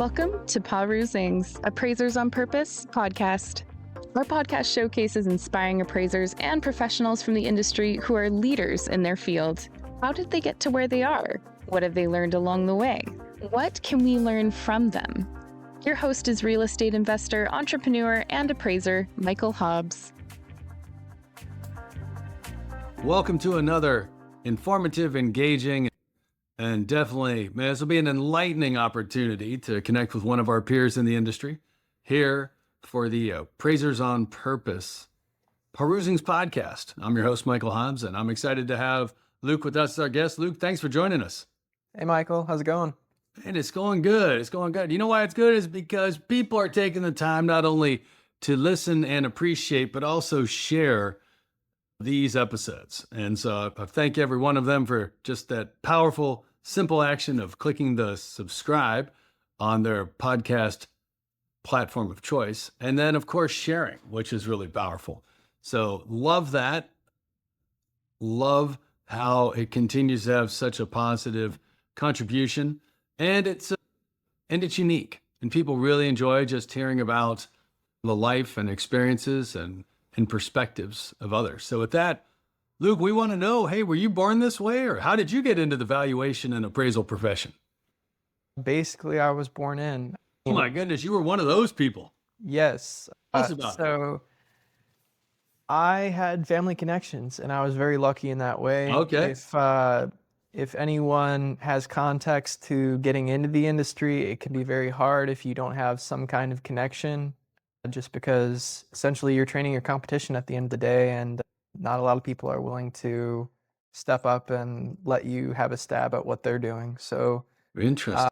Welcome to PahRoo's Appraisers on Purpose podcast. Our podcast showcases inspiring appraisers and professionals from the industry who are leaders in their field. How did they get to where they are? What have they learned along the way? What can we learn from them? Your host is real estate investor, entrepreneur, and appraiser, Michael Hobbs. Welcome to another informative, engaging, and definitely, man, this will be an enlightening opportunity to connect with one of our peers in the industry here for the Appraisers on Purpose PahRoo's podcast. I'm your host, Michael Hobbs, and I'm excited to have Luke with us as our guest. Luke, thanks for joining us. Hey, Michael, how's it going? And it's going good. It's going good. You know why it's good is because people are taking the time not only to listen and appreciate, but also share these episodes. And so I thank every one of them for just that powerful, simple action of clicking the subscribe on their podcast platform of choice. And then, of course, sharing, which is really powerful. So love that. Love how it continues to have such a positive contribution. And it's unique. And people really enjoy just hearing about the life and experiences and perspectives of others. So with that, Luke, we want to know, hey, were you born this way, or how did you get into the valuation and appraisal profession? Basically, I was born in. Oh my goodness, you were one of those people. Yes. Tell us about so I had family connections, and I was very lucky in that way. Okay. If anyone has context to getting into the industry, it can be very hard if you don't have some kind of connection, just because essentially you're training your competition at the end of the day, and not a lot of people are willing to step up and let you have a stab at what they're doing. So Interesting.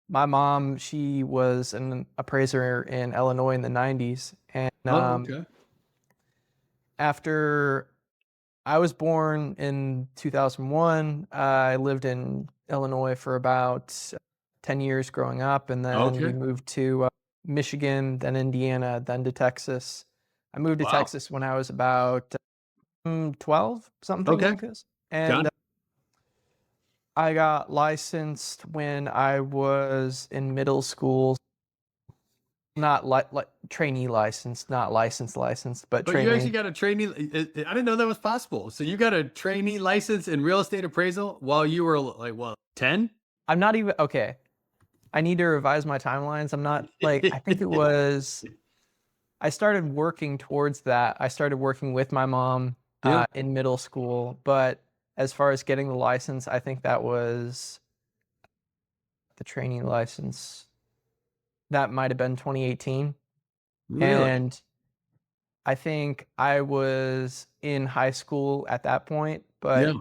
my mom, she was an appraiser in Illinois in the 90s. And Okay. after I was born in 2001, I lived in Illinois for about 10 years growing up. And then Okay. we moved to Michigan, then Indiana, then to Texas. I moved to Wow. Texas when I was about 12, something Okay. like this. And I got licensed when I was in middle school. Not like trainee licensed, not licensed, but But training. you actually got a trainee. I didn't know that was possible. So you got a trainee license in real estate appraisal while you were like, what, 10? I'm not even, okay. I need to revise my timelines. I'm not like, I think it was, I started working towards that. I started working with my mom in middle school, but as far as getting the license, I think that was the training license. That might have been 2018. Really? And I think I was in high school at that point, but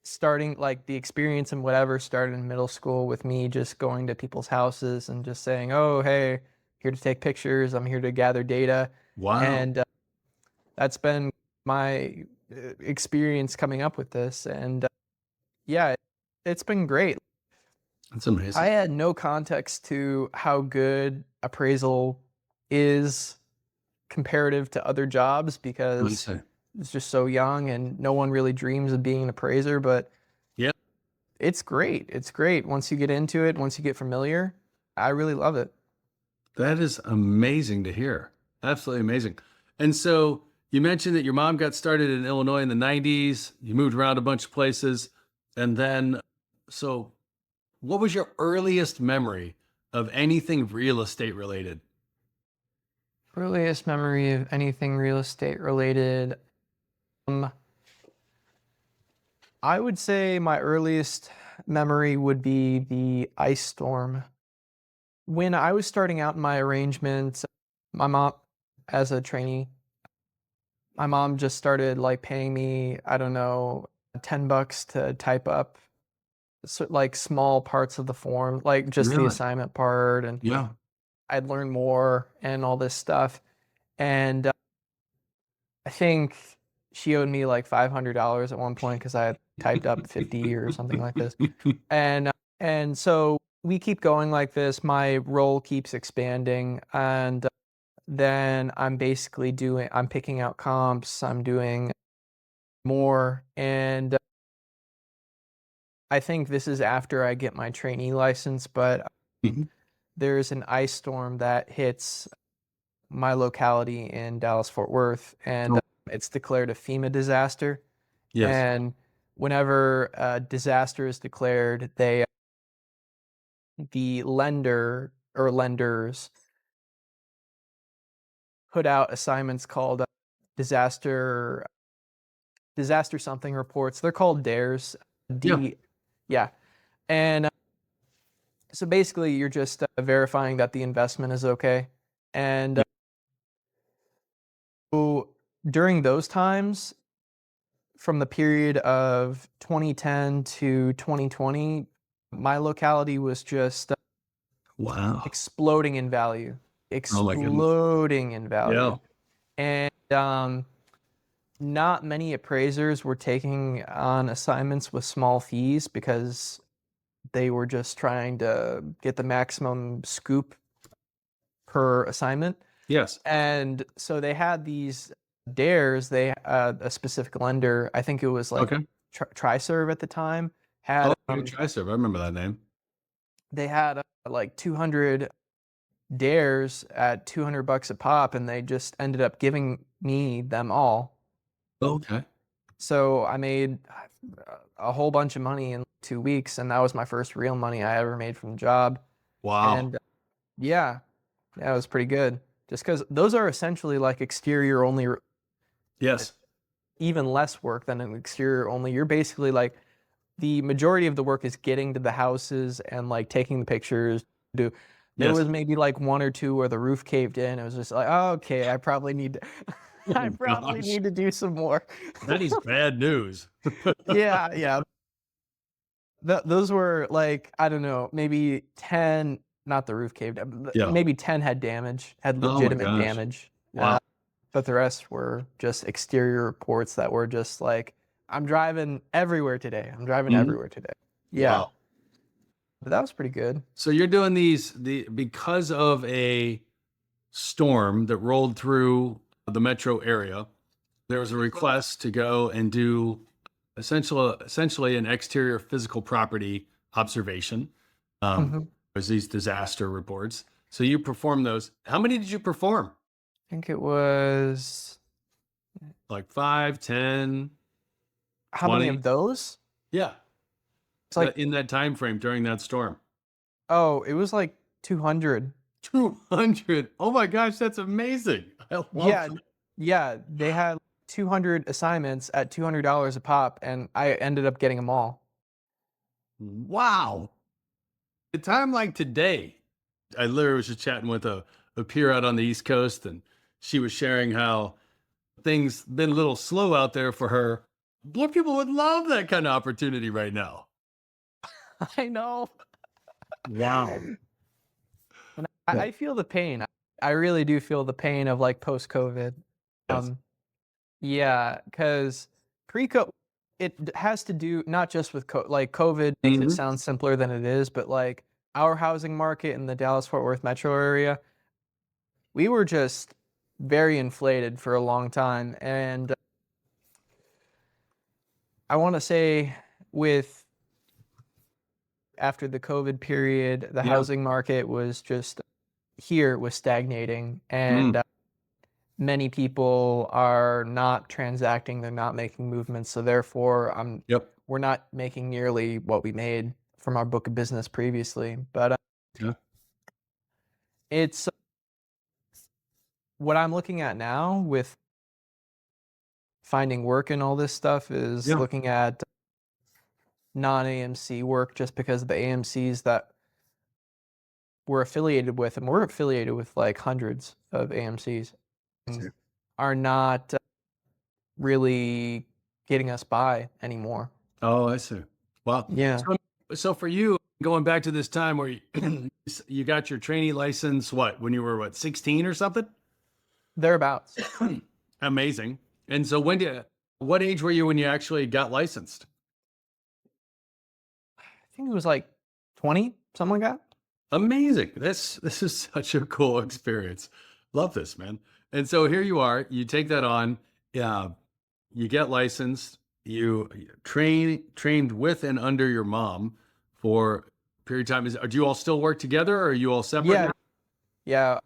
starting like the experience and whatever started in middle school with me just going to people's houses and just saying, oh, hey, here to take pictures. I'm here to gather data. Wow. And that's been my experience coming up with this. And yeah, it's been great. That's amazing. I had no context to how good appraisal is comparative to other jobs because it's just so young and no one really dreams of being an appraiser, but it's great. It's great. Once you get into it, once you get familiar, I really love it. That is amazing to hear. Absolutely amazing. And so you mentioned that your mom got started in Illinois in the 90s. You moved around a bunch of places. And then, so what was your earliest memory of anything real estate related? Earliest memory of anything real estate related. I would say my earliest memory would be the ice storm. When I was starting out in my arrangement, my mom, as a trainee, my mom just started like paying me, I don't know, $10 to type up like small parts of the form, like just the assignment part. And I'd learn more and all this stuff. And I think she owed me like $500 at one point because I had typed up 50 or something like this. And so we keep going like this. My role keeps expanding. And then I'm basically I'm picking out comps. I'm doing more. And I think this is after I get my trainee license, but there's an ice storm that hits my locality in Dallas-Fort Worth, and Oh, it's declared a FEMA disaster. yes. And whenever a disaster is declared, the lender or lenders put out assignments called disaster something reports. They're called DAREs. Yeah. Yeah. And so basically, you're just verifying that the investment is okay. And Yeah. so during those times, from the period of 2010 to 2020, my locality was just Wow. exploding in value, Oh my goodness. Yeah. And not many appraisers were taking on assignments with small fees because they were just trying to get the maximum scoop per assignment. Yes. And so they had these dares. They a specific lender, I think it was like Okay. TriServe at the time, had Oh, you TriServe. I remember that name. they had like 200 dares at $200 a pop, and they just ended up giving me them all. Okay. So I made a whole bunch of money in 2 weeks, and that was my first real money I ever made from the job. Wow. And yeah, it was pretty good. Just because those are essentially like exterior only, Yes. even less work than an exterior only. You're basically like the majority of the work is getting to the houses and like taking the pictures. There Yes. was maybe like one or two where the roof caved in. It was just like, oh, okay, I probably need to, I Oh probably gosh. need to do some more. That is bad news. Yeah. Those were like, I don't know, maybe 10, not the roof caved, Yeah. maybe 10 had damage, had Oh my legitimate gosh. damage. Wow. But the rest were just exterior reports that were just like, I'm driving everywhere today. I'm driving Mhm. everywhere today. Yeah. Wow. But that was pretty good. So you're doing these because of a storm that rolled through the metro area. There was a request to go and do essentially an exterior physical property observation. Mhm. There's these disaster reports. So you perform those. How many did you perform? I think it was, Like 5, 10, how many 20? of those? Yeah. It's like, In that time frame during that storm. oh, it was like 200. 200. Oh my gosh, that's amazing. I love Yeah. that. Yeah. They had 200 assignments at $200 a pop, and I ended up getting them all. Wow. A time like today, I literally was just chatting with a peer out on the East Coast, and she was sharing how things been a little slow out there for her. More people would love that kind of opportunity right now. I know. Wow. And Yeah. I feel the pain. I really do feel the pain of like post-COVID. Yes. Yeah, because pre-COVID, has to do not just with like COVID makes it Mhm. sound simpler than it is, but like our housing market in the Dallas-Fort Worth metro area, we were just very inflated for a long time. And I want to say with after the COVID period, the Yeah. housing market was just here was stagnating, Mm. and many people are not transacting, they're not making movements, so therefore Yep. we're not making nearly what we made from our book of business previously. But Yeah. it's what I'm looking at now with finding work and all this stuff is Yeah. looking at non-AMC work, just because the AMCs that we're affiliated with, and we're affiliated with like hundreds of AMCs, See. are not really getting us by anymore. Oh, I see. Wow. Yeah, So for you, going back to this time where you, you got your trainee license, when you were 16 or something? thereabouts. Amazing. And so what age were you when you actually got licensed? I think it was like 20, something like that. Amazing. This is such a cool experience. Love this, man. And so here you are, you take that on, yeah, you get licensed, you trained with and under your mom for period of time? Do you all still work together, or are you all separate Yeah. now? Yeah.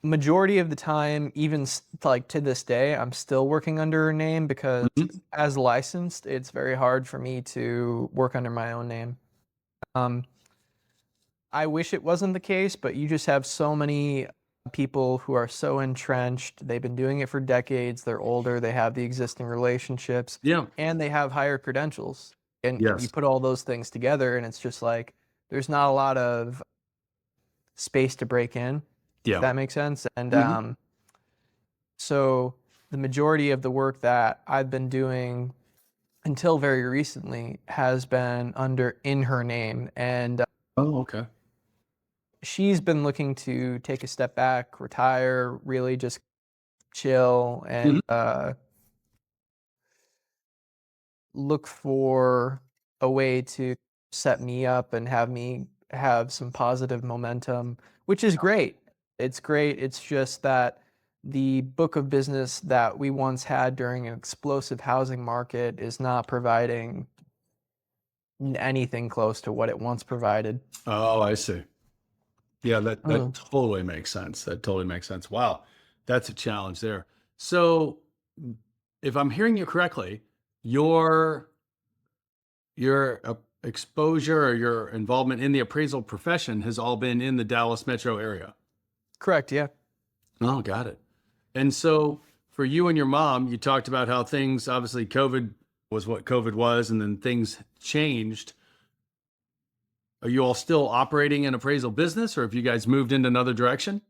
Majority of the time, even like to this day, I'm still working under her name because Mhm. as licensed, it's very hard for me to work under my own name. I wish it wasn't the case, but you just have so many people who are so entrenched. They've been doing it for decades. They're older. They have the existing relationships, Yeah. and they have higher credentials. And you Yes. put all those things together, and it's just like there's not a lot of space to break in, if Yeah. that makes sense. And Mhm. so the majority of the work that I've been doing until very recently has been in her name. And Oh, okay. she's been looking to take a step back, retire, really just chill and Mhm. look for a way to set me up and have me have some positive momentum, which is great. It's great. It's just that the book of business that we once had during an explosive housing market is not providing anything close to what it once provided. Oh, I see. Yeah, that Mm. totally makes sense. That totally makes sense. Wow, that's a challenge there. So, if I'm hearing you correctly, your exposure or your involvement in the appraisal profession has all been in the Dallas metro area. Correct. Yeah. Oh, got it. And so, for you and your mom, you talked about how things, obviously, COVID was what COVID was, and then things changed. Are you all still operating an appraisal business, or have you guys moved into another direction?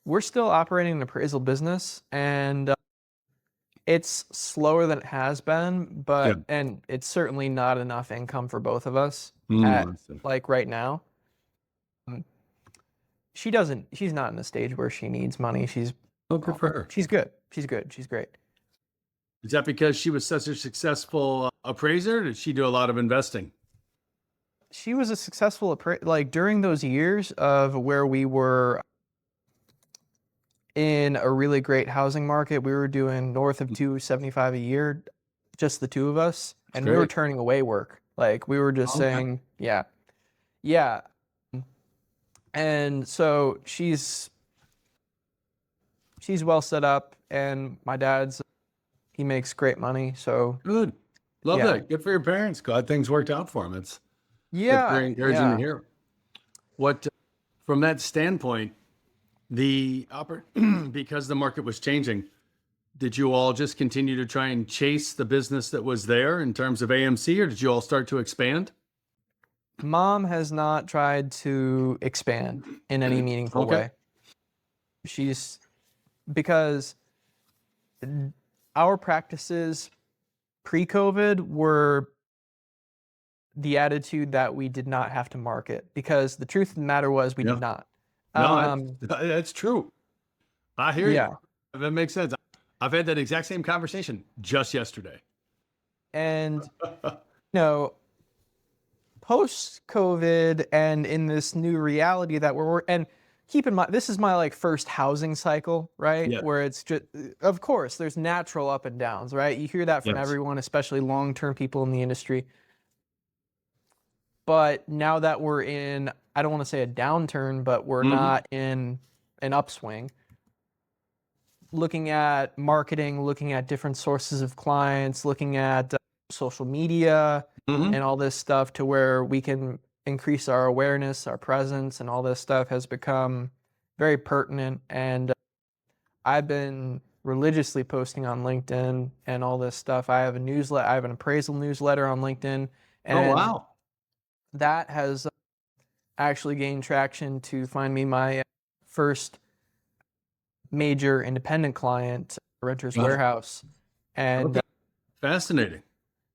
We're still operating an appraisal business, and it's slower than it has been, Yeah. and it's certainly not enough income for both of us Mm, at I see. like right now. Mm, she's not in the stage where she needs money. Oh, good for her. She's good. She's good. She's great. Is that because she was such a successful appraiser? Or did she do a lot of investing? She was a successful like during those years of where we were in a really great housing market, we were doing north of 275 a year, just the two of us, That's and we were great. turning away work. Like we were just Okay. saying, yeah, yeah. And so she's well set up, and my dad's he makes great money. So Good. Love yeah, that. Good for your parents. Glad things worked out for them. That's yeah, very encouraging to yeah. hear. What, from that standpoint, because the market was changing, did you all just continue to try and chase the business that was there in terms of AMC, or did you all start to expand? Mom has not tried to expand in any meaningful Okay. way. She's because our practices pre-COVID were the attitude that we did not have to market because the truth of the matter was we Yeah. did not. No, Um, that's true. I hear you. yeah. That makes sense. I've had that exact same conversation just yesterday. And, know, post-COVID and in this new reality that and keep in mind, this is my like first housing cycle, right? Yeah. Where it's just, of course, there's natural up and downs, right? You hear that from Yes. everyone, especially long-term people in the industry. But now that we're in, I don't want to say a downturn, but we're Hmm. not in an upswing. Looking at marketing, looking at different sources of clients, looking at social media Hmm. and all this stuff to where we can increase our awareness, our presence, and all this stuff has become very pertinent. And I've been religiously posting on LinkedIn and all this stuff. I have a newsletter, I have an appraisal newsletter on LinkedIn, Oh, and wow. that has actually gained traction to find me my first major independent client, Renters Got it. Warehouse. And Okay. Fascinating.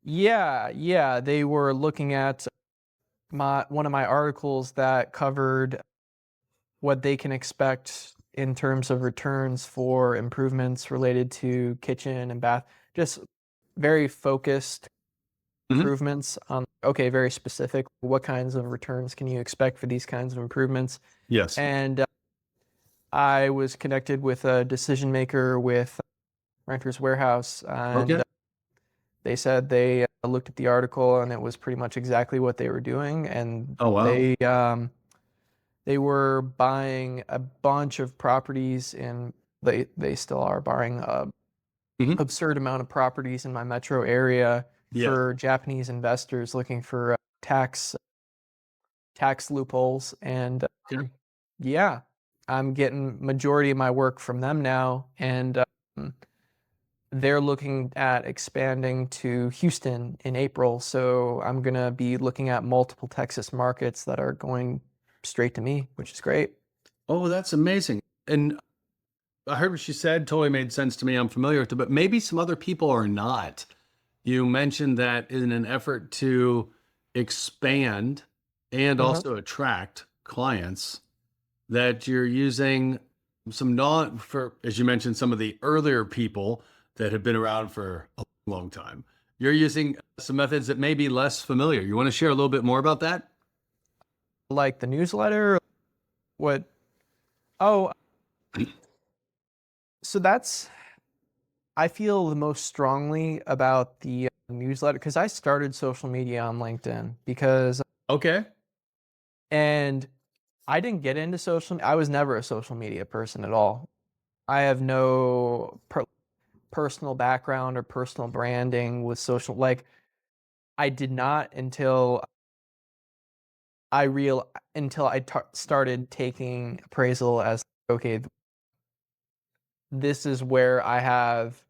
yeah, they were looking at one of my articles that covered what they can expect in terms of returns for improvements related to kitchen and bath, just very focused Hmm. improvements on, okay, very specific, what kinds of returns can you expect for these kinds of improvements? Yes. And I was connected with a decision maker with Renters Warehouse, and Okay. They said they looked at the article and it was pretty much exactly what they were doing, and Oh, wow. they were buying a bunch of properties in they still are buying a Mhm. absurd amount of properties in my metro area Yeah. for Japanese investors looking for tax loopholes. And Okay. yeah, I'm getting majority of my work from them now, and they're looking at expanding to Houston in April. So I'm gonna be looking at multiple Texas markets that are going straight to me, which is great. Oh, that's amazing. And I heard what she said, totally made sense to me. I'm familiar with it, but maybe some other people are not. You mentioned that in an effort to expand and Mhm. also attract clients, that you're using some non for, as you mentioned, some of the earlier people that have been around for a long time. You're using some methods that may be less familiar. You want to share a little bit more about that? Like the newsletter, what? Oh, so that's I feel the most strongly about the newsletter because I started social media on LinkedIn Okay. and I didn't get into I was never a social media person at all. I have no personal background or personal branding with social. Like, I did not until I started taking appraisal as, okay, this is where I have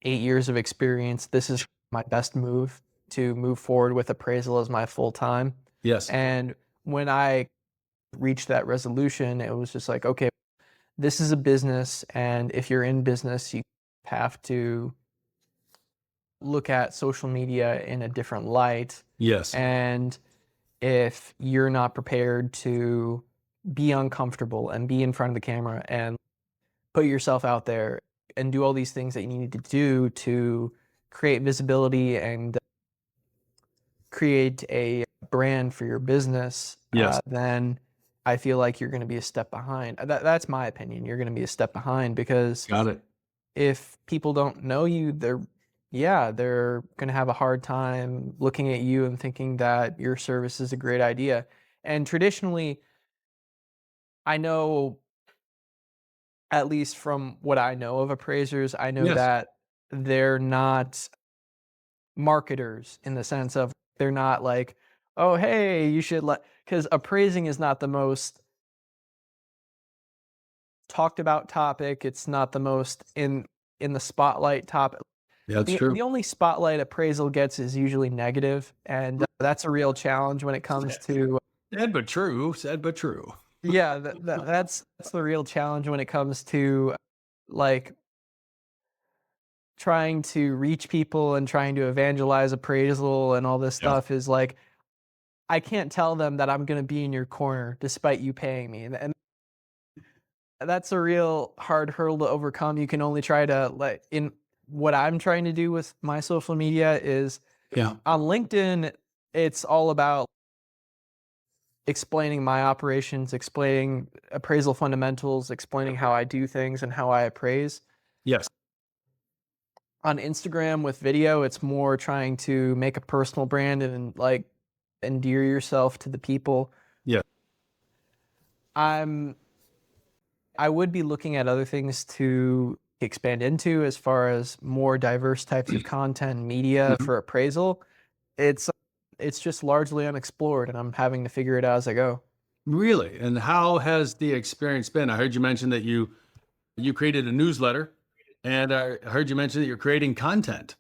8 years of experience. This is my best move to move forward with appraisal as my full time. Yes. And when I reached that resolution, it was just like, okay, this is a business, and if you're in business, you have to look at social media in a different light. Yes. And if you're not prepared to be uncomfortable and be in front of the camera and put yourself out there and do all these things that you need to do to create visibility and create a brand for your business, Yes. then I feel like you're going to be a step behind. That's my opinion. You're going to be a step behind because Got it. if people don't know you, they're going to have a hard time looking at you and thinking that your service is a great idea. And traditionally, I know, at least from what I know of appraisers, I know Yes. that they're not marketers in the sense of they're not like, oh, hey, you should because appraising is not the most talked about topic. It's not the most in the spotlight topic. Yeah, that's The true. the only spotlight appraisal gets is usually negative, and that's a real challenge when it comes to Sad but true. Sad but true. yeah, that's the real challenge when it comes to like trying to reach people and trying to evangelize appraisal and all this Yeah. stuff is like I can't tell them that I'm going to be in your corner despite you paying me. And that's a real hard hurdle to overcome. You can only try to like in what I'm trying to do with my social media is Yeah. on LinkedIn, it's all about explaining my operations, explaining appraisal fundamentals, explaining how I do things and how I appraise. Yes. On Instagram with video, it's more trying to make a personal brand and like endear yourself to the people. Yeah. I'm I would be looking at other things to expand into as far as more diverse types of content and media Mhm. for appraisal. It's it's just largely unexplored and I'm having to figure it out as I go. Really? And how has the experience been? I heard you mention that you created a newsletter, and I heard you mention that you're creating content.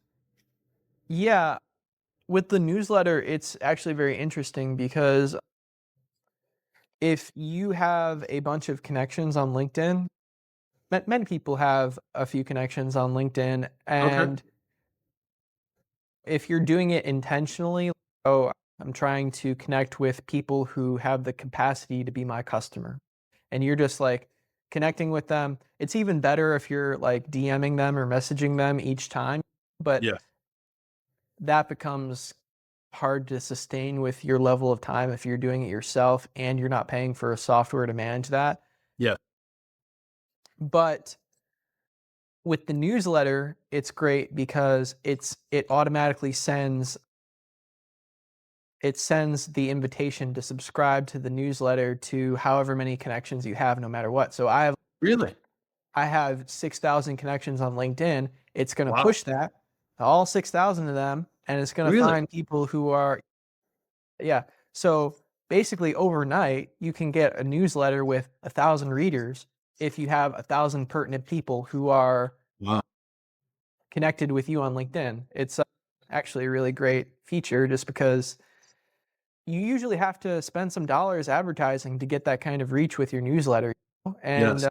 Yeah, with the newsletter, it's actually very interesting because if you have a bunch of connections on LinkedIn, many people have a few connections on LinkedIn, Okay. and if you're doing it intentionally, oh, I'm trying to connect with people who have the capacity to be my customer. And you're just like connecting with them. It's even better if you're like DMing them or messaging them each time, but Yes. that becomes hard to sustain with your level of time if you're doing it yourself and you're not paying for a software to manage that. Yes. But with the newsletter, it's great because it automatically sends the invitation to subscribe to the newsletter to however many connections you have, no matter what. So Really? I have 6,000 connections on LinkedIn. It's going to Wow. push that to all 6,000 of them, and it's going to Really? find people who are, yeah. So basically, overnight, you can get a newsletter with 1,000 readers if you have 1,000 pertinent people who are Wow. connected with you on LinkedIn. It's actually a really great feature just because you usually have to spend some dollars advertising to get that kind of reach with your newsletter. And Yes.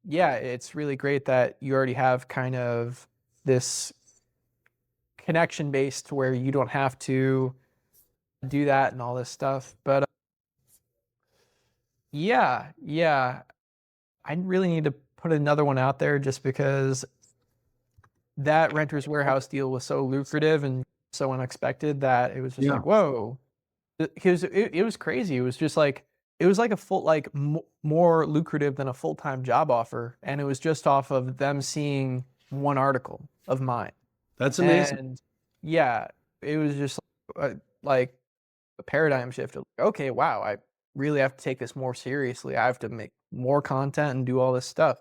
yeah, it's really great that you already have kind of this connection base to where you don't have to do that and all this stuff. But yeah, I really need to put another one out there just because that Renters Warehouse deal was so lucrative and so unexpected that it was just Yeah. like, whoa. Because it was crazy. It was just like it was like a full like more lucrative than a full-time job offer, and it was just off of them seeing one article of mine. That's amazing. And yeah, it was just like a paradigm shift of, okay, wow, I really have to take this more seriously. I have to make more content and do all this stuff.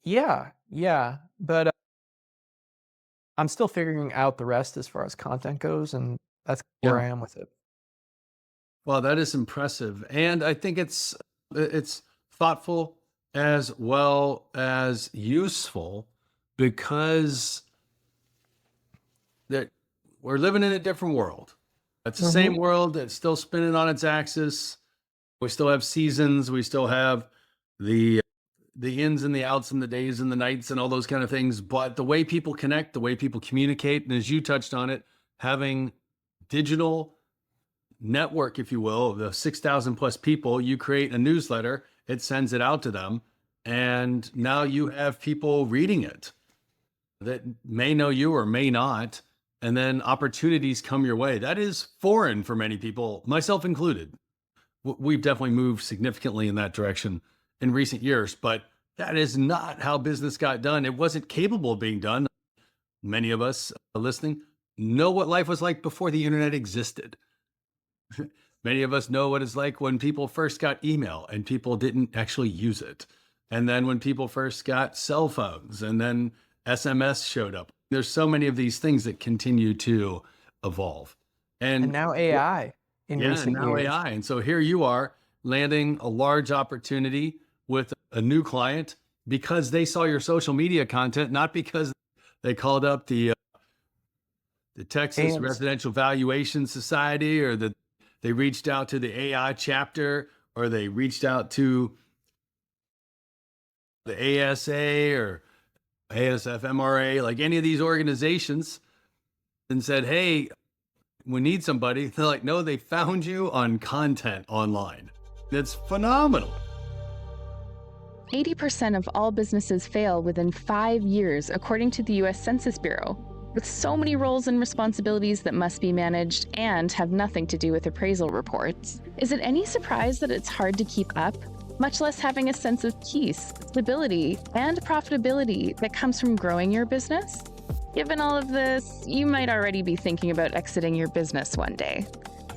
Yeah, but I'm still figuring out the rest as far as content goes, and that's where Yeah. I am with it. Well, that is impressive. And I think it's thoughtful as well as useful because that we're living in a different world. It's the same Mhm. world that's still spinning on its axis. We still have seasons, we still have the the ins and the outs and the days and the nights and all those kind of things, but the way people connect, the way people communicate, and as you touched on it, having digital network, if you will, of the 6,000 plus people, you create a newsletter, it sends it out to them, and now you have people reading it that may know you or may not, and then opportunities come your way. That is foreign for many people, myself included. We've definitely moved significantly in that direction in recent years, but that is not how business got done. It wasn't capable of being done. Many of us listening know what life was like before the internet existed. Many of us know what it's like when people first got email and people didn't actually use it. And then when people first got cell phones and then SMS showed up. There's so many of these things that continue to evolve. And And now what AI in yeah, and recent now years. AI. And so here you are landing a large opportunity with a new client because they saw your social media content, not because they called up the Texas And Residential Valuation Society or that they reached out to the AI chapter or they reached out to the ASA or ASFMRA, like any of these organizations and said, hey, we need somebody. They're like, no, they found you on content online. That's phenomenal. 80% of all businesses fail within 5 years, according to the US Census Bureau. With so many roles and responsibilities that must be managed and have nothing to do with appraisal reports, is it any surprise that it's hard to keep up? Much less having a sense of peace, stability, and profitability that comes from growing your business? Given all of this, you might already be thinking about exiting your business one day.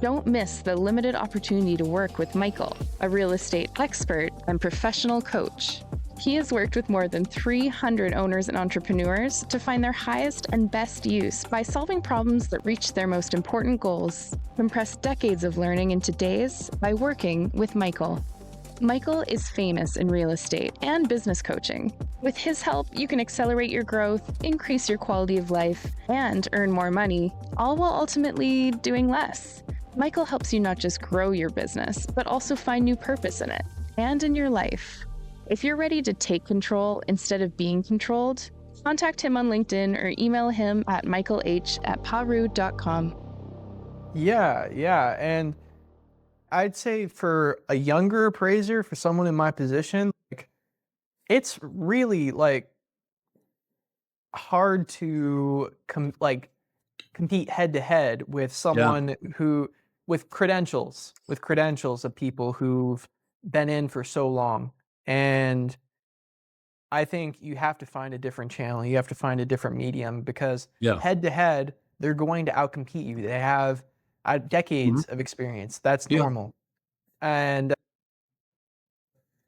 Don't miss the limited opportunity to work with Michael, a real estate expert and professional coach. He has worked with more than 300 owners and entrepreneurs to find their highest and best use by solving problems that reach their most important goals. Compress decades of learning into days by working with Michael. Michael is famous in real estate and business coaching. With his help, you can accelerate your growth, increase your quality of life, and earn more money, all while ultimately doing less. Michael helps you not just grow your business, but also find new purpose in it and in your life. If you're ready to take control instead of being controlled, contact him on LinkedIn or email him at michaelh@pahroo.com. yeah, and I'd say for a younger appraiser, for someone in my position, like it's really like hard to compete head to head with Yeah. someone who with credentials of people who've been in for so long. And I think you have to find a different channel. You have to find a different medium because Yeah. head to head, they're going to outcompete you. They have Mhm. decades of experience. That's Yeah. normal. And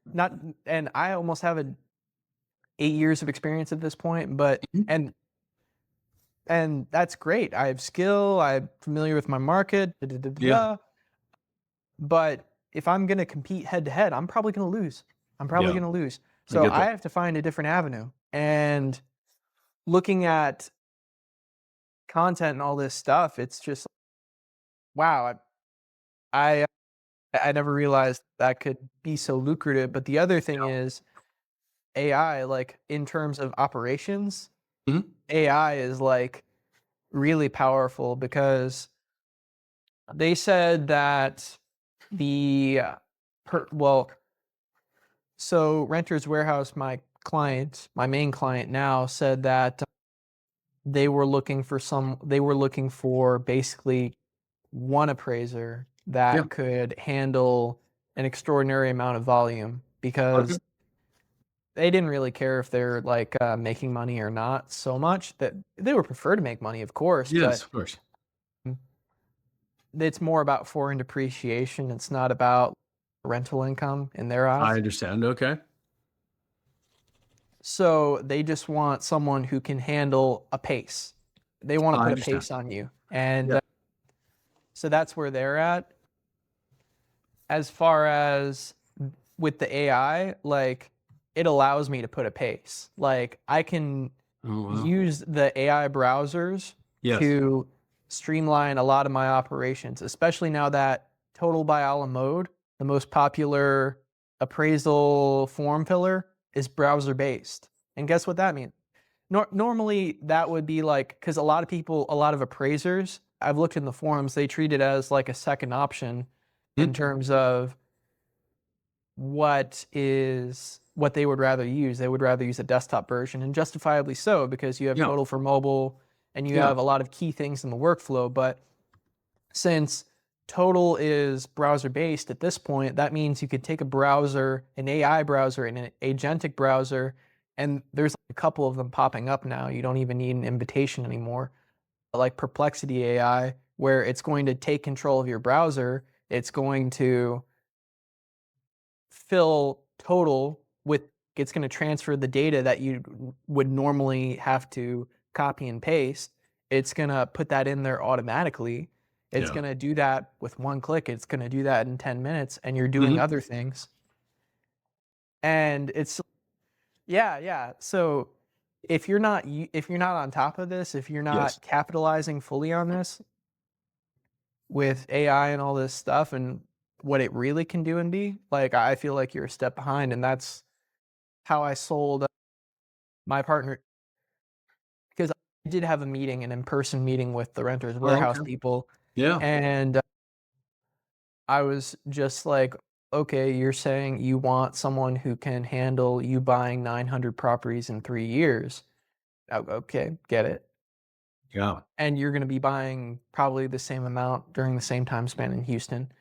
not, and I almost have 8 years of experience at this point, but, Mhm. and that's great. I have skill. I'm familiar with my market. Da, da, da, da, Yeah. da. But if I'm going to compete head to head, I'm probably going to lose. I'm probably Yeah. going to lose. I So get I that. have to find a different avenue. And looking at content and all this stuff, it's just wow. I I never realized that could be so lucrative. But the other thing is AI, like in terms of operations, Mhm. AI is like really powerful because they said that the well, so Renters Warehouse, my client, my main client now said that they were looking for basically one appraiser Yeah. that could handle an extraordinary amount of volume Okay. because they didn't really care if they're like making money or not so much. That they would prefer to make money, of course, Yes, but of course. it's more about foreign depreciation. It's not about rental income in their I eyes. understand. Okay. So they just want someone who can handle a pace. They want to I put a understand. pace on you. And Yeah. so that's where they're at. As far as with the AI, like it allows me to put a pace. Like I can Oh, wow. use the AI browsers Yes. to streamline a lot of my operations, especially now that Total by a la Mode, the most popular appraisal form filler, is browser based. And guess what that means? Normally, that would be like, because a lot of appraisers, I've looked in the forums, they treat it as like a second option in Mhm. terms of what they would rather use. They would rather use a desktop version, and justifiably so, because you have Yeah. Total for mobile and you Yeah. have a lot of key things in the workflow. But since Total is browser based at this point, that means you could take a browser, an AI browser, and an agentic browser, and there's a couple of them popping up now. You don't even need an invitation anymore. Like Perplexity AI, where it's going to take control of your browser. It's going to fill Total with, it's going to transfer the data that you would normally have to copy and paste. It's going to put that in there automatically. It's Yeah. going to do that with one click. It's going to do that in 10 minutes, and you're doing Mhm. other things. And it's, yeah, yeah. So if you're not on top of this, if you're Yes. not capitalizing fully on this with AI and all this stuff and what it really can do and be, like I feel like you're a step behind. And that's how I sold my partner, because I did have a meeting, an in-person meeting with the Renters Oh, Warehouse okay. people, Yeah. and I was just like, "Okay, you're saying you want someone who can handle you buying 900 properties in 3 years. Okay, get it. Yeah. And you're gonna be buying probably the same amount during the same time span in Houston,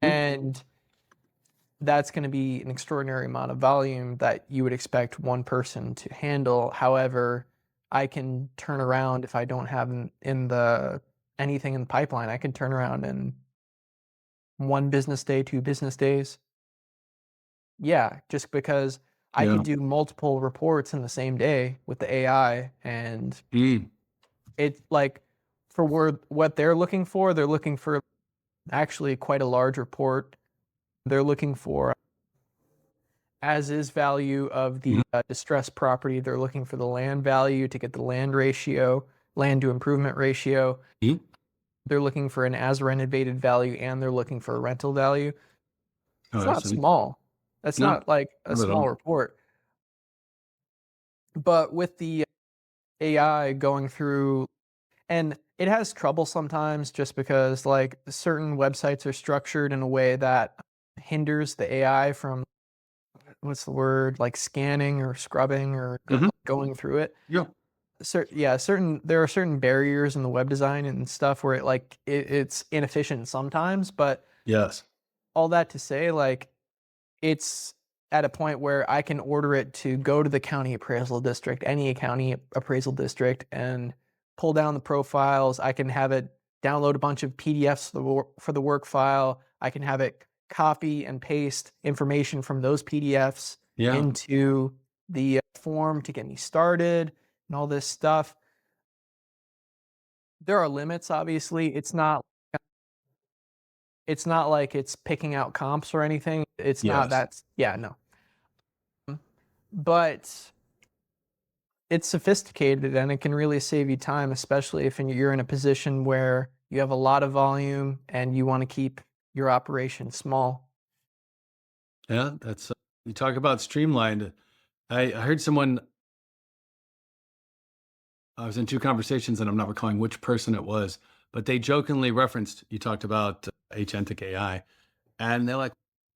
Mhm. and that's gonna be an extraordinary amount of volume that you would expect one person to handle. However, I can turn around if I don't have in the anything in the pipeline. I can turn around in 1 business day, 2 business days. Yeah, just because I Yeah. could do multiple reports in the same day with the AI, and Mm. it like for what they're looking for actually quite a large report. They're looking for as is value of Mhm. the distressed property. They're looking for the land value to get the land ratio, land to improvement ratio. Mhm. They're looking for an as renovated value, and they're looking for a rental value. Oh, It's that's not neat. small. That's No, not like a not at all. small report. But with the AI going through, and it has trouble sometimes just because like certain websites are structured in a way that hinders the AI from, what's the word, like scanning or scrubbing or Mhm. going through it. Yeah. Certain there are certain barriers in the web design and stuff where it's inefficient sometimes, but Yes. all that to say, like it's at a point where I can order it to go to the county appraisal district, any county appraisal district, and pull down the profiles. I can have it download a bunch of PDFs for the work file. I can have it copy and paste information from those PDFs Yeah. into the form to get me started and all this stuff. There are limits, obviously. It's not like it's picking out comps or anything. It's not Yes. no. But it's sophisticated and it can really save you time, especially if you're in a position where you have a lot of volume and you want to keep your operation small. Yeah. That's, you talk about streamlined. I heard someone, I was in two conversations and I'm not recalling which person it was, but they jokingly referenced, you talked about agentic AI, and they're like,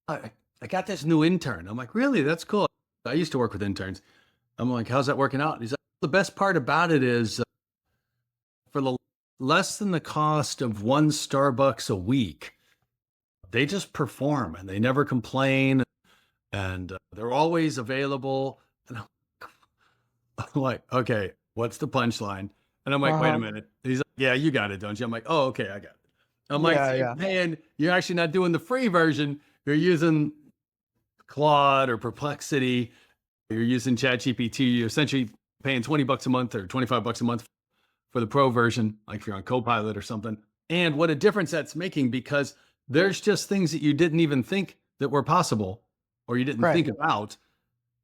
I got this new intern. I'm like, really? That's cool. I used to work with interns. I'm like, how's that working out? He's like, the best part about it is for the less than the cost of one Starbucks a week, they just perform and they never complain, and they're always available. And I'm like, okay, what's the punchline? And I'm like, wait a minute. He's like, yeah, you got it, don't you? I'm like, oh, okay, I got it. I'm like, so you're paying, you're actually not doing the free version. You're using Claude or Perplexity. You're using ChatGPT. You're essentially paying $20 a month or $25 a month for the pro version, like if you're on Copilot or something. And what a difference that's making, because there's just things that you didn't even think that were possible, or you didn't think about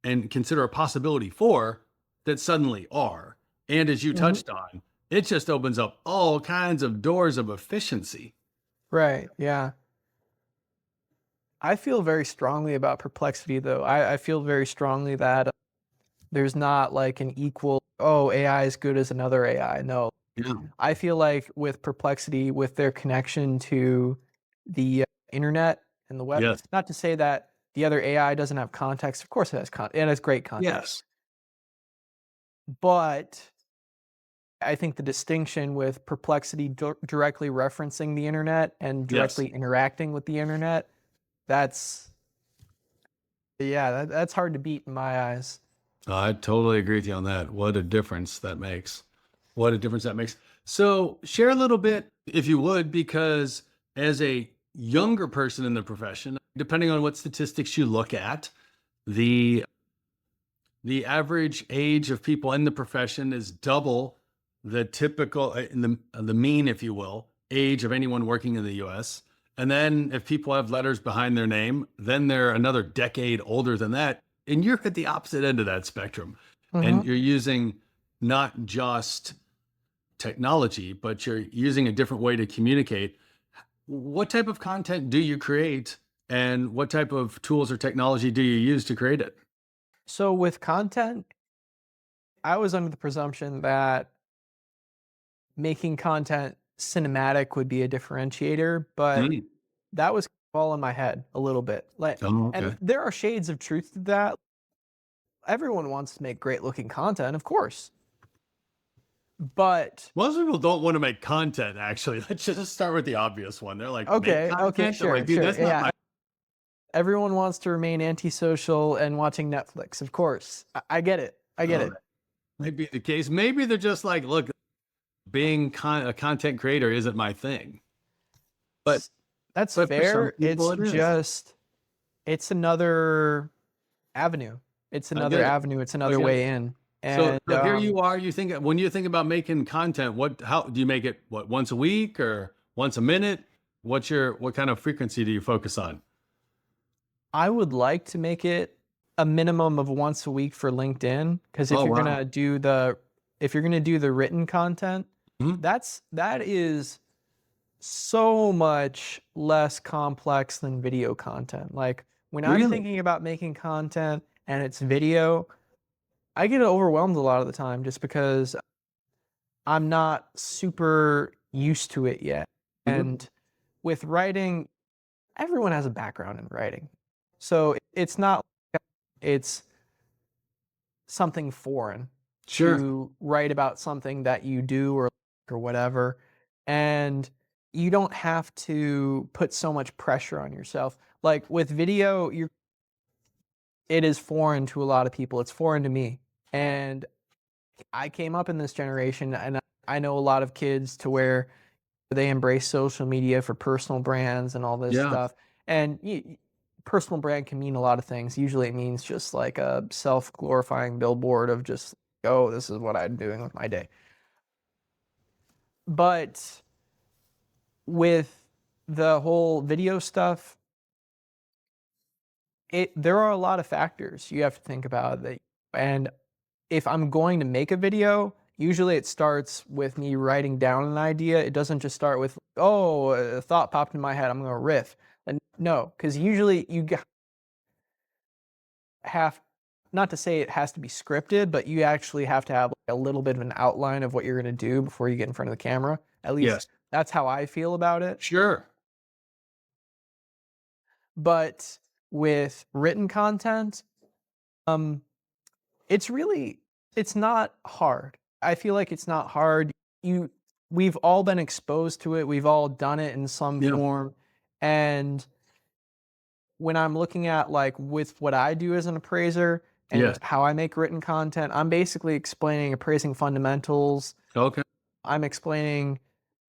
and consider a possibility for, that suddenly are. And as you touched on, it just opens up all kinds of doors of efficiency. Right. Yeah. I feel very strongly about Perplexity, though. I feel very strongly that there's not like an equal, oh, AI is good as another AI. No. Yeah. I feel like with Perplexity, with their connection to the internet and the web, Yes. not to say that the other AI doesn't have context. Of course it has context. It has great context. Yes. But I think the distinction with Perplexity directly referencing the internet and directly interacting with the internet, that's hard to beat in my eyes. I totally agree with you on that. What a difference that makes. What a difference that makes. So share a little bit, if you would, because as a younger person in the profession, depending on what statistics you look at, the average age of people in the profession is double the typical, in the mean, if you will, age of anyone working in the US. And then if people have letters behind their name, then they're another decade older than that. And you're at the opposite end of that spectrum. And you're using not just technology, but you're using a different way to communicate. What type of content do you create, and what type of tools or technology do you use to create it? So with content, I was under the presumption that making content cinematic would be a differentiator, but that was all in my head a little bit. Like, Oh, okay. and there are shades of truth to that. Everyone wants to make great looking content, of course. But most people don't want to make content, actually. Let's just start with the obvious one. They're like, okay, make content? sure, Like, dude, that's not my. Everyone wants to remain antisocial and watching Netflix, of course. I get it. I get it. Might be the case. Maybe they're just like, look, being a content creator isn't my thing. But that's for fair. some people, It's just, it's another avenue. It's another avenue. It's another way in. And so here you are. You think, when you think about making content, how do you make it? What, once a week or once a minute? What kind of frequency do you focus on? I would like to make it a minimum of once a week for LinkedIn, because if you're gonna do the written content, that is so much less complex than video content. Like when I'm thinking about making content and it's video, I get overwhelmed a lot of the time just because I'm not super used to it yet. And with writing, everyone has a background in writing. So it's not, it's something foreign to write about something that you do or whatever. And you don't have to put so much pressure on yourself. Like with video, it is foreign to a lot of people. It's foreign to me. And I came up in this generation, and I know a lot of kids to where they embrace social media for personal brands and all this Yeah. stuff. And personal brand can mean a lot of things. Usually it means just like a self-glorifying billboard of just, oh, this is what I'm doing with my day. But with the whole video stuff, there are a lot of factors you have to think about. And if I'm going to make a video, usually it starts with me writing down an idea. It doesn't just start with, oh, a thought popped in my head, I'm going to riff. And no, because usually you have, not to say it has to be scripted, but you actually have to have a little bit of an outline of what you're going to do before you get in front of the camera. At least Yes. that's how I feel about it. Sure. But with written content, it's not hard. I feel like it's not hard. We've all been exposed to it. We've all done it in some Yeah. form. And when I'm looking at like with what I do as an appraiser and Yes. how I make written content, I'm basically explaining appraising fundamentals. Okay. I'm explaining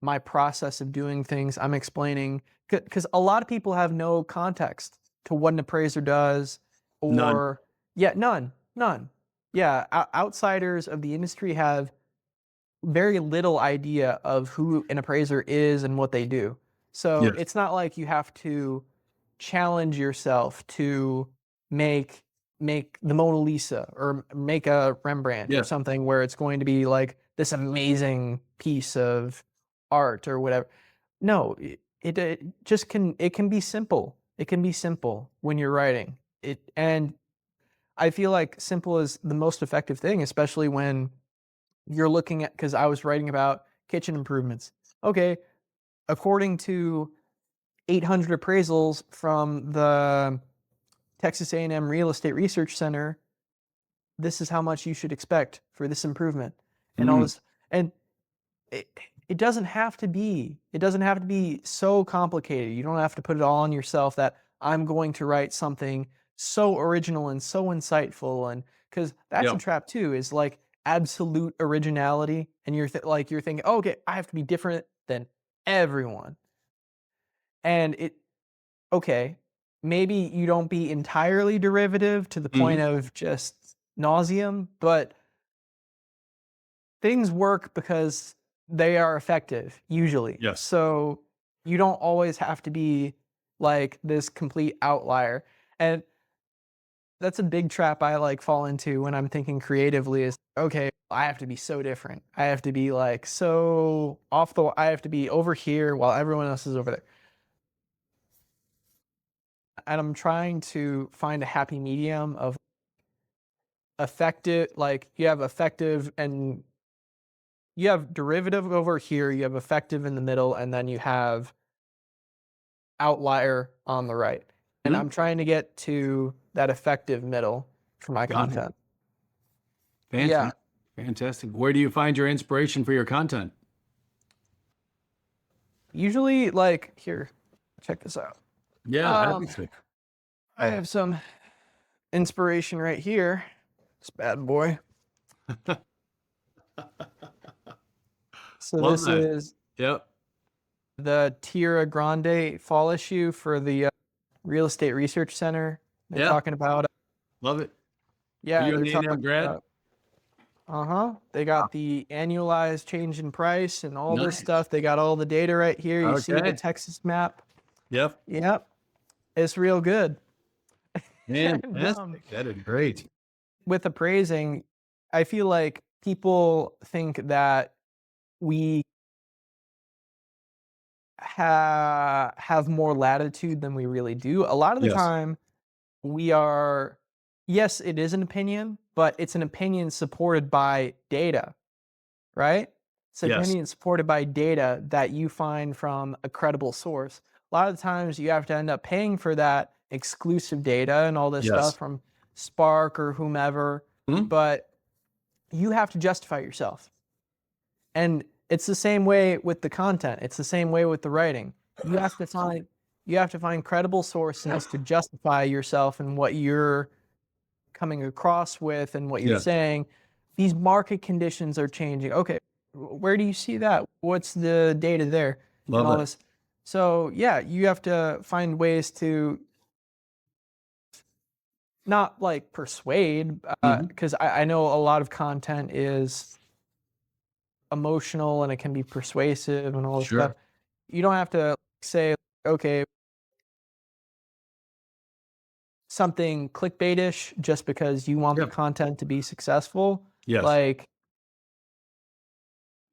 my process of doing things. I'm explaining, because a lot of people have no context to what an appraiser does, or None. yeah, none. Yeah, outsiders of the industry have very little idea of who an appraiser is and what they do. So Yes. it's not like you have to challenge yourself to make the Mona Lisa or make a Rembrandt Yeah. or something where it's going to be like this amazing piece of art or whatever. No, it just can be simple. It can be simple when you're writing it. And I feel like simple is the most effective thing, especially when you're looking at, because I was writing about kitchen improvements. Okay, according to 800 appraisals from the Texas A&M Real Estate Research Center, this is how much you should expect for this improvement and all this. And it doesn't have to be so complicated. You don't have to put it all on yourself that I'm going to write something so original and so insightful, and because that's a trap too, is like absolute originality, and you're thinking, oh, okay, I have to be different than everyone. And okay, maybe you don't be entirely derivative to the point of just nauseum, but things work because they are effective usually. Yes. So you don't always have to be like this complete outlier. And that's a big trap I like fall into when I'm thinking creatively is, okay, I have to be so different. I have to be like so I have to be over here while everyone else is over there. And I'm trying to find a happy medium of effective, like you have effective and you have derivative over here, you have effective in the middle, and then you have outlier on the right. And I'm trying to get to that effective middle for my content. Fantastic. Yeah. Fantastic. Where do you find your inspiration for your content? Usually, like, here, check this out. Yeah. I have some inspiration right here. This bad boy. So Love this that. is Yep. the Tierra Grande fall issue for the Real Estate Research Center. They're talking about Love it. yeah, Are you they're an A&M grad? They got the annualized change in price and all this Nice. stuff. They got all the data right here. You see the Okay. Texas map. Yep. Yep. It's real good. Fantastic. That is great. With appraising, I feel like people think that we have more latitude than we really do. A lot of the Yes. time, we are, yes, it is an opinion, but it's an opinion supported by data, right? It's an Yes. opinion supported by data that you find from a credible source. A lot of the times you have to end up paying for that exclusive data and all this Yes. stuff from Spark or whomever, but you have to justify yourself. And it's the same way with the content. It's the same way with the writing. You have to find credible sources to justify yourself and what you're coming across with and what you're Yes. saying, these market conditions are changing. Okay, where do you see that? What's the data there? Love and all it. this. So yeah, you have to find ways to not like persuade, Mhm. because I know a lot of content is emotional and it can be persuasive and all this stuff. Sure. You don't have to say, okay, something clickbaitish just because you want the Yeah. content to be successful. Yes. Like,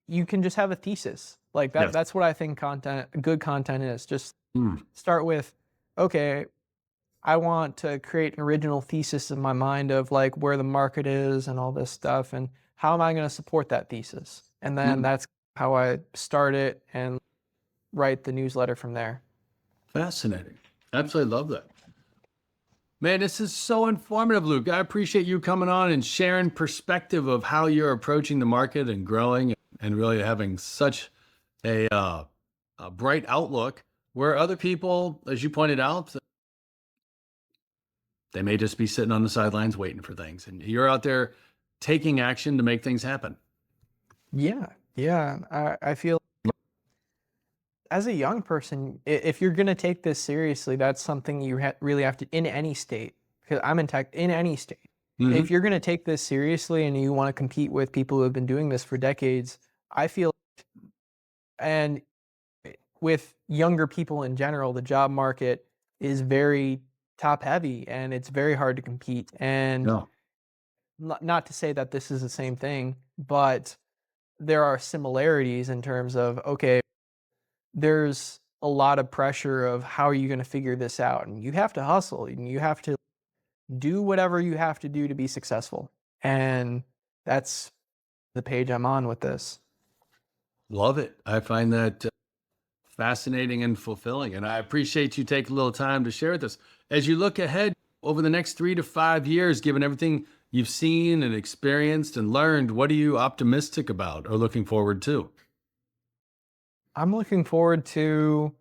you can just have a thesis. Like Yes. that's what I think good content is. Just Mm. start with, okay, I want to create an original thesis in my mind of like where the market is and all this stuff, and how am I going to support that thesis? And then Mm. that's how I start it and write the newsletter from there. Fascinating. Absolutely love that. Man, this is so informative, Luke. I appreciate you coming on and sharing perspective of how you're approaching the market and growing and really having such a bright outlook where other people, as you pointed out, they may just be sitting on the sidelines waiting for things. And you're out there taking action to make things happen. Yeah, yeah. I feel as a young person, if you're going to take this seriously, that's something you really have to, in any state, because I'm in tech, in any state. Mhm. If you're going to take this seriously and you want to compete with people who have been doing this for decades, I feel, and with younger people in general, the job market is very top heavy and it's very hard to compete. And No. not to say that this is the same thing, but there are similarities in terms of, okay, there's a lot of pressure of how are you going to figure this out, and you have to hustle and you have to do whatever you have to do to be successful. And that's the page I'm on with this. Love it. I find that fascinating and fulfilling. And I appreciate you taking a little time to share with us. As you look ahead over the next 3 to 5 years, given everything you've seen and experienced and learned, what are you optimistic about or looking forward to? I'm looking forward to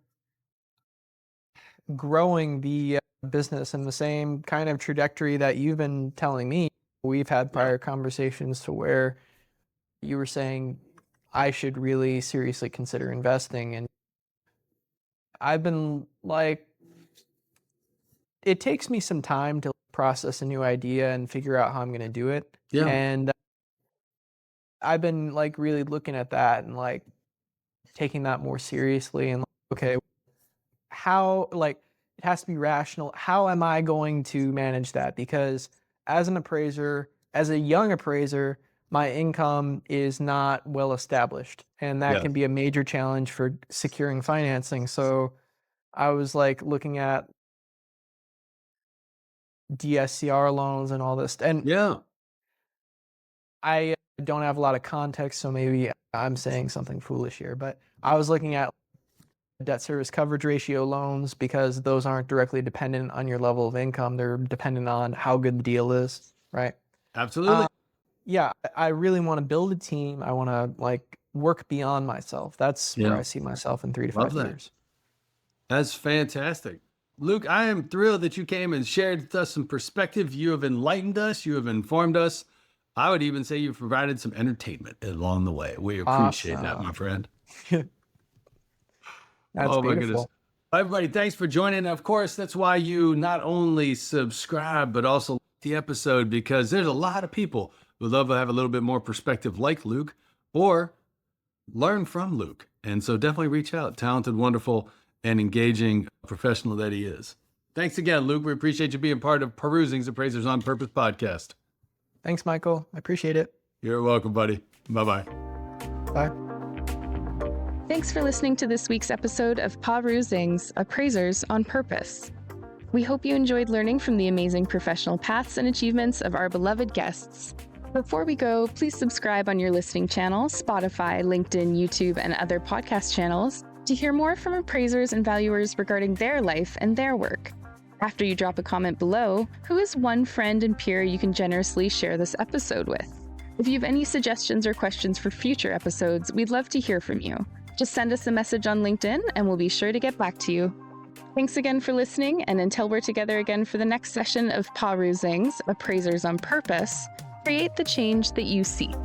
growing the business in the same kind of trajectory that you've been telling me. We've had prior conversations to where you were saying I should really seriously consider investing. And I've been like, it takes me some time to process a new idea and figure out how I'm going to do it. Yeah. And I've been like really looking at that and like taking that more seriously and like, okay, how, like, it has to be rational. How am I going to manage that? Because as an appraiser, as a young appraiser, my income is not well established, and that Yeah. can be a major challenge for securing financing. So I was like looking at DSCR loans and all this, and Yeah. I don't have a lot of context, so maybe I'm saying something foolish here, but I was looking at debt service coverage ratio loans because those aren't directly dependent on your level of income. They're dependent on how good the deal is, right? Absolutely. Yeah, I really want to build a team. I want to like work beyond myself. That's where Yeah. I see myself in 3 to Love 5 that. years. That's fantastic. Luke, I am thrilled that you came and shared with us some perspective. You have enlightened us. You have informed us. I would even say you've provided some entertainment along the way. We appreciate that, my Awesome. friend. That's Oh, my goodness. beautiful. Everybody, thanks for joining. Of course, that's why you not only subscribe, but also like the episode, because there's a lot of people who love to have a little bit more perspective like Luke or learn from Luke. And so definitely reach out. Talented, wonderful, and engaging professional that he is. Thanks again, Luke. We appreciate you being part of Perusing's Appraisers on Purpose podcast. Thanks, Michael. I appreciate it. You're welcome, buddy. Bye-bye. Bye. Thanks for listening to this week's episode of PahRoo's Appraisers on Purpose. We hope you enjoyed learning from the amazing professional paths and achievements of our beloved guests. Before we go, please subscribe on your listening channel, Spotify, LinkedIn, YouTube, and other podcast channels to hear more from appraisers and valuers regarding their life and their work. After you drop a comment below, who is one friend and peer you can generously share this episode with? If you have any suggestions or questions for future episodes, we'd love to hear from you. Just send us a message on LinkedIn and we'll be sure to get back to you. Thanks again for listening, and until we're together again for the next session of PahRoo Zing's Appraisers on Purpose, create the change that you seek.